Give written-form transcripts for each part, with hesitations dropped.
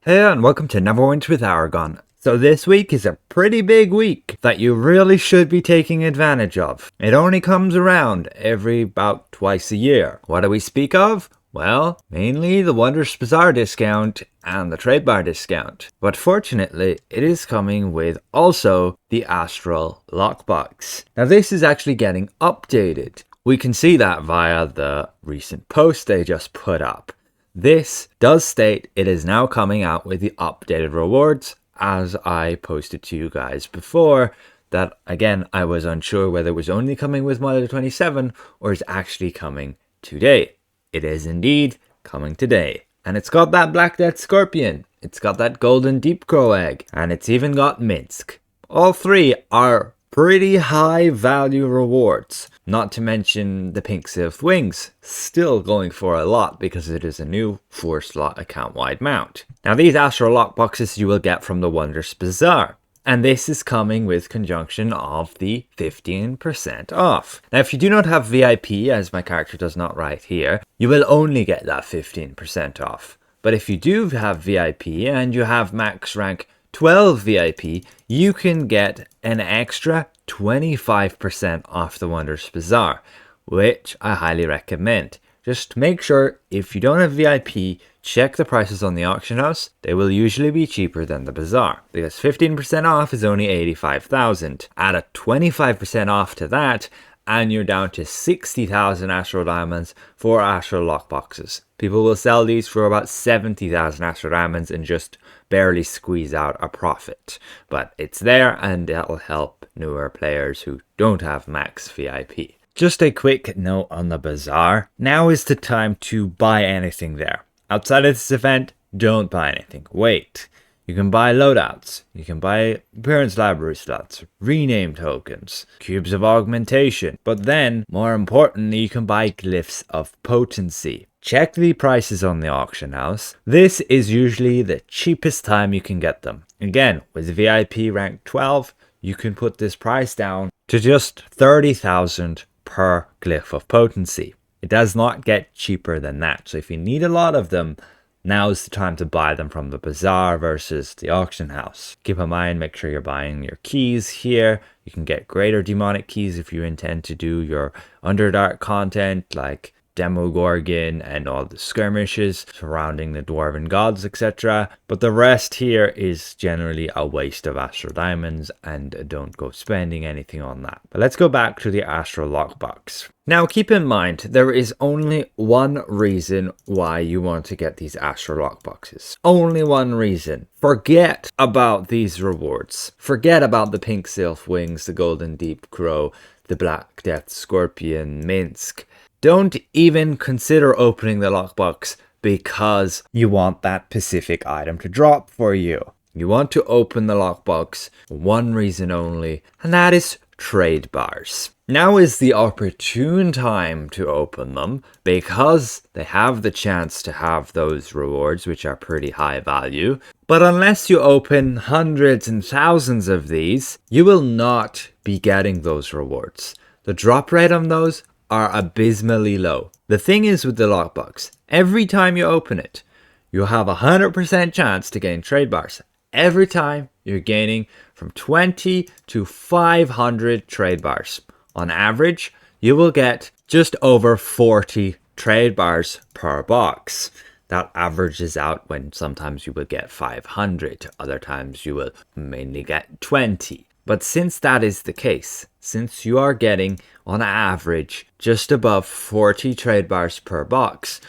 Hey and welcome to Neverwinter with Aragon. So this week is a pretty big week that you really should be taking advantage of. It only comes around every about twice a year. What do we speak of? Well, mainly the Wondrous Bazaar discount and the trade bar discount. But fortunately, it is coming with also the Astral Lockbox. Now this is actually getting updated. We can see that via the recent post they just put up. This does state it is now coming out with the updated rewards, as I posted to you guys before, that again I was unsure whether it was only coming with Model 27 or is actually coming today. It is indeed coming today. And it's got that Black Death Scorpion, it's got that Golden Deep Crow Egg, and it's even got Minsk. All three are pretty high value rewards. Not to mention the Pink Sylph Wings, still going for a lot because it is a new 4-slot account-wide mount. Now these Astral Lockboxes you will get from the Wondrous Bazaar. And this is coming with conjunction of the 15% off. Now if you do not have VIP, as my character does not write here, you will only get that 15% off. But if you do have VIP and you have max rank 12 VIP, you can get an extra 25% off the Wondrous Bazaar, which I highly recommend. Just make sure if you don't have VIP, check the prices on the auction house. They will usually be cheaper than the Bazaar because 15% off is only 85,000. Add a 25% off to that and you're down to 60,000 Astral Diamonds for Astral Lockboxes. People will sell these for about 70,000 Astral Diamonds and just barely squeeze out a profit. But it's there and that'll help newer players who don't have max VIP. Just a quick note on the Bazaar. Now is the time to buy anything there. Outside of this event, don't buy anything. Wait. You can buy loadouts, you can buy appearance library slots, rename tokens, cubes of augmentation, but then, more importantly, you can buy glyphs of potency. Check the prices on the auction house. This is usually the cheapest time you can get them. Again, with VIP rank 12, you can put this price down to just 30,000 per glyph of potency. It does not get cheaper than that, so if you need a lot of them, now's the time to buy them from the Bazaar versus the auction house. Keep in mind, make sure you're buying your keys here. You can get greater demonic keys if you intend to do your Underdark content like Demogorgon and all the skirmishes surrounding the Dwarven gods, etc. But the rest here is generally a waste of Astral Diamonds and don't go spending anything on that. But let's go back to the Astral Lockbox. Now keep in mind, there is only one reason why you want to get these Astral Lockboxes. Only one reason. Forget about these rewards. Forget about the Pink Sylph Wings, the Golden Deep Crow, the Black Death Scorpion, Minsk. Don't even consider opening the lockbox because you want that specific item to drop for you. You want to open the lockbox for one reason only, and that is trade bars. Now is the opportune time to open them because they have the chance to have those rewards, which are pretty high value. But unless you open hundreds and thousands of these, you will not be getting those rewards. The drop rate on those are abysmally low. The thing is with the lockbox, every time you open it, you have a 100% chance to gain trade bars. Every time you're gaining from 20 to 500 trade bars. On average, you will get just over 40 trade bars per box. That averages out when sometimes you will get 500, other times you will mainly get 20. But since that is the case, since you are getting on average just above 40 trade bars per box,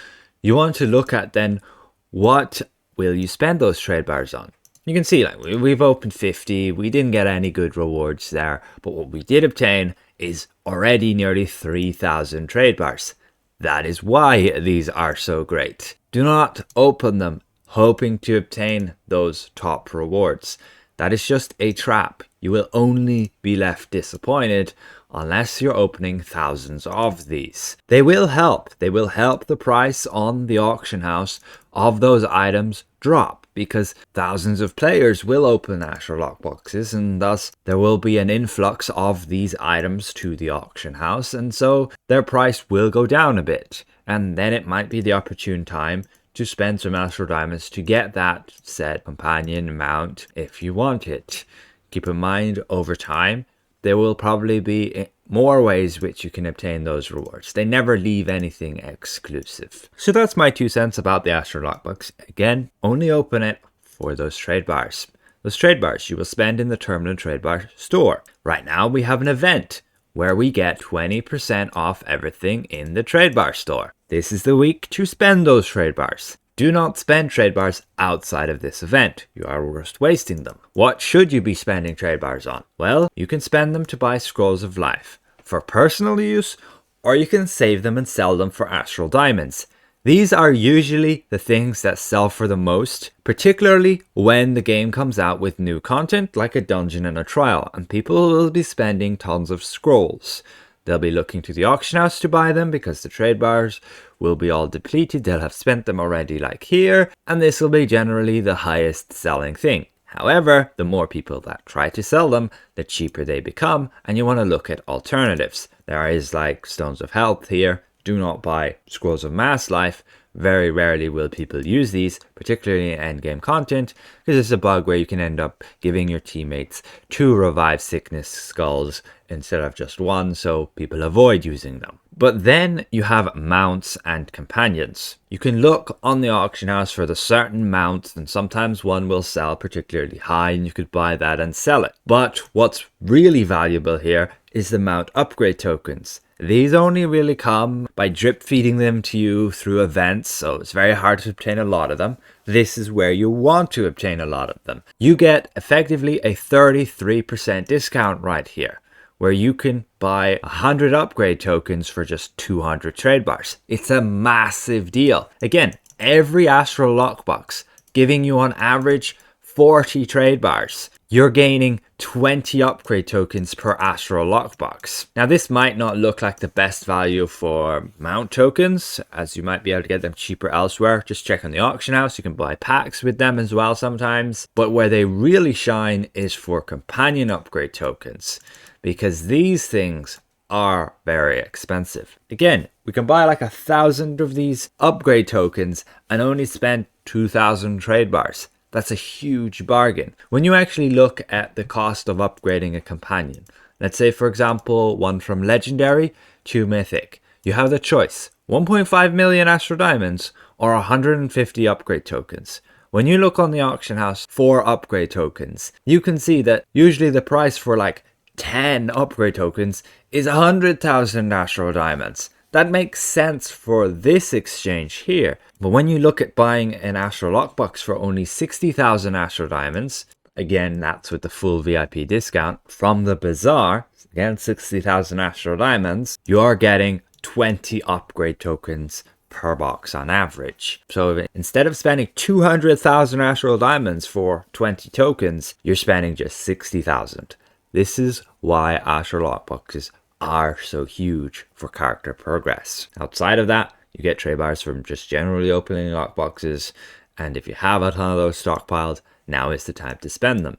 you want to look at then what will you spend those trade bars on. You can see like we've opened 50, we didn't get any good rewards there, but what we did obtain is already nearly 3,000 trade bars. That is why these are so great. Do not open them hoping to obtain those top rewards. That is just a trap. You will only be left disappointed unless you're opening thousands of these. They will help. They will help the price on the auction house of those items drop because thousands of players will open Astral Lockboxes and thus there will be an influx of these items to the auction house and so their price will go down a bit. And then it might be the opportune time to spend some Astral Diamonds to get that set companion mount if you want it. Keep in mind, over time, there will probably be more ways which you can obtain those rewards. They never leave anything exclusive. So that's my 2 cents about the Astral Lockbox. Again, only open it for those trade bars. Those trade bars you will spend in the Terminal Trade Bar store. Right now we have an event where we get 20% off everything in the trade bar store. This is the week to spend those trade bars. Do not spend trade bars outside of this event. You are just wasting them. What should you be spending trade bars on? Well, you can spend them to buy Scrolls of Life for personal use, or you can save them and sell them for Astral Diamonds. These are usually the things that sell for the most, particularly when the game comes out with new content like a dungeon and a trial, and people will be spending tons of scrolls. They'll be looking to the auction house to buy them because the trade bars will be all depleted. They'll have spent them already like here, and this will be generally the highest selling thing. However, the more people that try to sell them, the cheaper they become, and you want to look at alternatives. There is like Stones of Health here. Do not buy Scrolls of Mass Life. Very rarely will people use these, particularly in endgame content, because it's a bug where you can end up giving your teammates 2 revive sickness skulls instead of just 1, so people avoid using them. But then you have mounts and companions. You can look on the auction house for the certain mounts, and sometimes one will sell particularly high and you could buy that and sell it. But what's really valuable here is the mount upgrade tokens. These only really come by drip feeding them to you through events, so it's very hard to obtain a lot of them. This is where you want to obtain a lot of them. You get effectively a 33% discount right here, where you can buy 100 upgrade tokens for just 200 trade bars. It's a massive deal. Again, every Astral Lockbox giving you on average 40 trade bars. You're gaining 20 upgrade tokens per Astral Lockbox. Now this might not look like the best value for mount tokens, as you might be able to get them cheaper elsewhere. Just check on the auction house, you can buy packs with them as well sometimes. But where they really shine is for companion upgrade tokens, because these things are very expensive. Again, we can buy like 1,000 of these upgrade tokens and only spend 2,000 trade bars. That's a huge bargain. When you actually look at the cost of upgrading a companion, let's say for example one from Legendary to Mythic, you have the choice, 1.5 million Astral Diamonds or 150 upgrade tokens. When you look on the auction house for upgrade tokens, you can see that usually the price for like 10 upgrade tokens is 100,000 Astral Diamonds. That makes sense for this exchange here. But when you look at buying an Astral Lockbox for only 60,000 Astral Diamonds, again, that's with the full VIP discount from the Bazaar, again, 60,000 Astral Diamonds, you're getting 20 upgrade tokens per box on average. So instead of spending 200,000 Astral Diamonds for 20 tokens, you're spending just 60,000. This is why Astral Lockboxes are so huge for character progress. Outside of that, you get trade bars from just generally opening lockboxes, and if you have a ton of those stockpiled, now is the time to spend them.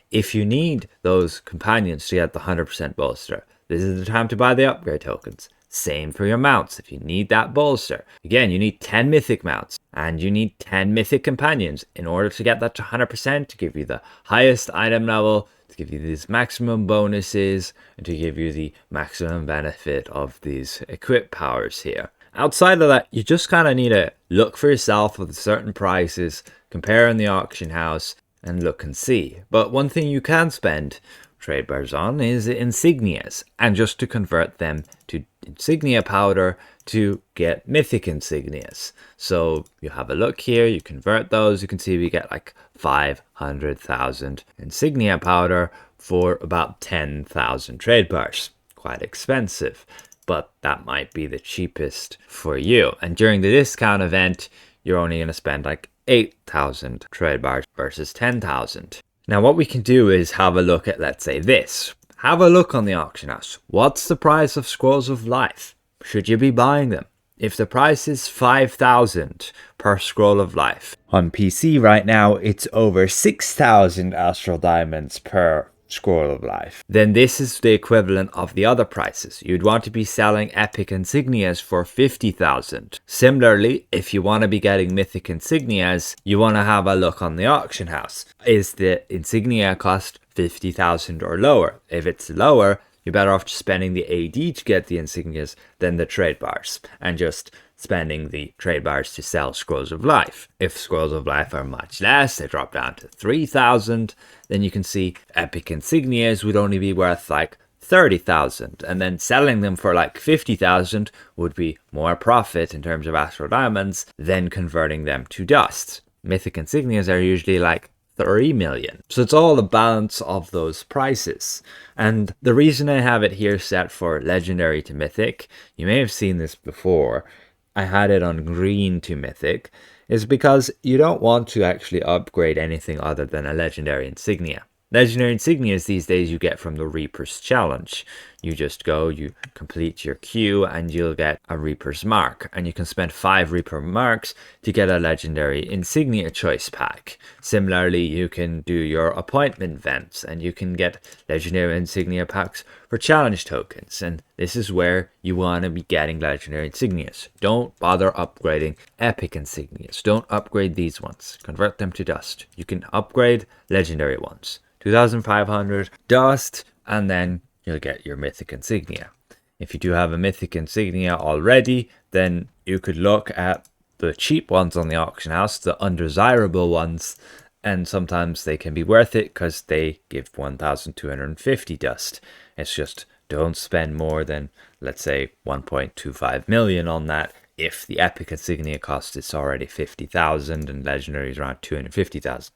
If you need those companions to get the 100% bolster, this is the time to buy the upgrade tokens. Same for your mounts. If you need that bolster, again, you need 10 mythic mounts and you need 10 mythic companions in order to get that to 100%, to give you the highest item level, to give you these maximum bonuses, and to give you the maximum benefit of these equip powers here. Outside of that, you just kind of need to look for yourself with certain prices, compare in the auction house, and look and see. But one thing you can spend trade bars on is insignias, and just to convert them to insignia powder to get mythic insignias. So you have a look here, you convert those, you can see we get like 500,000 insignia powder for about 10,000 trade bars. Quite expensive, but that might be the cheapest for you. And during the discount event, you're only going to spend like 8,000 trade bars versus 10,000. Now what we can do is have a look at, let's say this. Have a look on the auction house. What's the price of Scrolls of Life? Should you be buying them? If the price is 5,000 per Scroll of Life, on PC right now it's over 6,000 Astral Diamonds per Scroll of Life. Then this is the equivalent of the other prices. You'd want to be selling epic insignias for 50,000. Similarly, if you want to be getting mythic insignias, you want to have a look on the auction house. Is the insignia cost 50,000 or lower? If it's lower, you're better off just spending the AD to get the insignias than the trade bars, and just spending the trade bars to sell Scrolls of Life. If Scrolls of Life are much less, they drop down to 3,000, then you can see epic insignias would only be worth like 30,000, and then selling them for like 50,000 would be more profit in terms of Astral Diamonds than converting them to dust. Mythic insignias are usually like 3 million. So it's all the balance of those prices. And the reason I have it here set for legendary to mythic, you may have seen this before, I had it on green to mythic, is because you don't want to actually upgrade anything other than a legendary insignia. Legendary insignias these days you get from the Reaper's Challenge. You just go, you complete your queue, and you'll get a Reaper's Mark. And you can spend 5 Reaper Marks to get a legendary insignia choice pack. Similarly, you can do your appointment events, and you can get legendary insignia packs for challenge tokens. And this is where you want to be getting legendary insignias. Don't bother upgrading epic insignias. Don't upgrade these ones. Convert them to dust. You can upgrade legendary ones. 2,500 dust, and then you'll get your mythic insignia. If you do have a mythic insignia already, then you could look at the cheap ones on the auction house, the undesirable ones, and sometimes they can be worth it because they give 1,250 dust. It's just don't spend more than, let's say, 1.25 million on that. If the epic insignia cost is already 50,000 and legendary is around 250,000.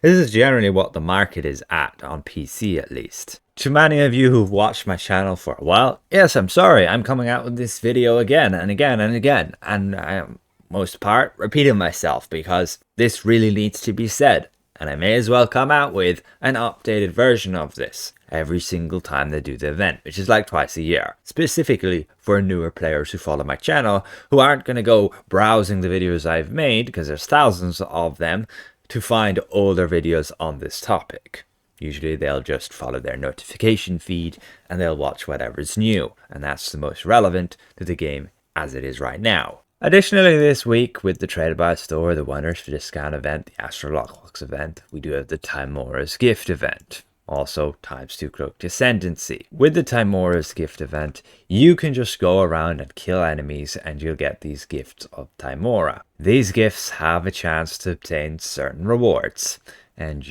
This is generally what the market is at on PC at least. To many of you who've watched my channel for a while, yes, I'm sorry, I'm coming out with this video again and again and again, and I am most part repeating myself because this really needs to be said, and I may as well come out with an updated version of this every single time they do the event, which is like twice a year, specifically for newer players who follow my channel, who aren't going to go browsing the videos I've made, because there's thousands of them, to find older videos on this topic. Usually they'll just follow their notification feed and they'll watch whatever's new, and that's the most relevant to the game as it is right now. Additionally, this week with the Trade Buy Store, the Winners for Discount event, the Astral Lockbox event, we do have the Timora's Gift event. Also, times 2 Cloaked Ascendancy. With the Timora's Gift event, you can just go around and kill enemies and you'll get these gifts of Timora. These gifts have a chance to obtain certain rewards, and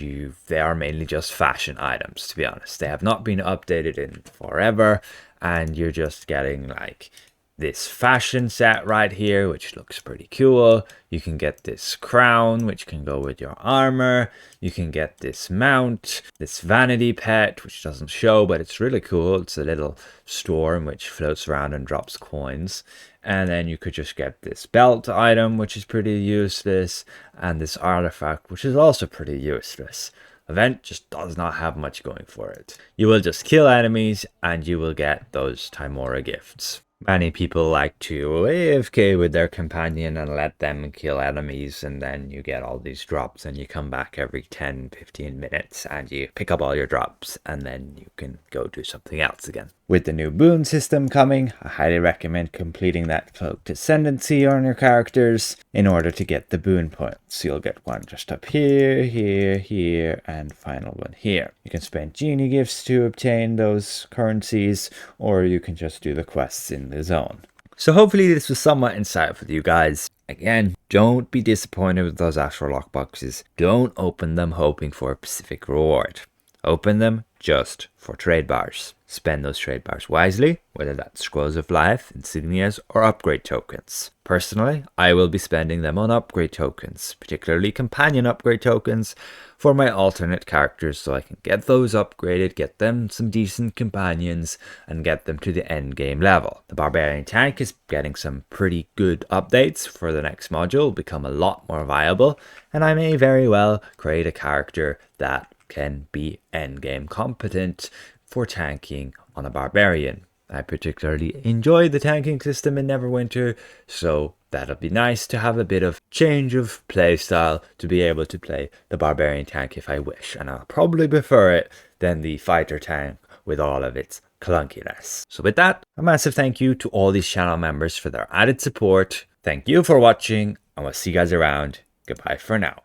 they are mainly just fashion items, to be honest. They have not been updated in forever, and you're just getting like this fashion set right here, which looks pretty cool. You can get this crown, which can go with your armor. You can get this mount, this vanity pet, which doesn't show, but it's really cool. It's a little storm which floats around and drops coins. And then you could just get this belt item, which is pretty useless, and this artifact, which is also pretty useless. Event just does not have much going for it. You will just kill enemies and you will get those Timora gifts. Many people like to AFK with their companion and let them kill enemies, and then you get all these drops and you come back every 10-15 minutes and you pick up all your drops and then you can go do something else again. With the new boon system coming, I highly recommend completing that Cloaked Ascendancy on your characters in order to get the boon points. You'll get one just up here, here, here, and final one here. You can spend genie gifts to obtain those currencies, or you can just do the quests in the zone. So hopefully this was somewhat insightful for you guys. Again, don't be disappointed with those Astral Lockboxes. Don't open them hoping for a specific reward. Open them just for trade bars. Spend those trade bars wisely, whether that's Scrolls of Life, Insignias, or upgrade tokens. Personally, I will be spending them on upgrade tokens, particularly companion upgrade tokens, for my alternate characters so I can get those upgraded, get them some decent companions, and get them to the end game level. The Barbarian tank is getting some pretty good updates for the next module, become a lot more viable, and I may very well create a character that can be endgame competent for tanking on a barbarian. I particularly enjoy the tanking system in Neverwinter, so that'll be nice to have a bit of change of play style to be able to play the barbarian tank if I wish, and I'll probably prefer it than the fighter tank with all of its clunkiness. So with that, a massive thank you to all these channel members for their added support. Thank you for watching, and we'll see you guys around. Goodbye for now.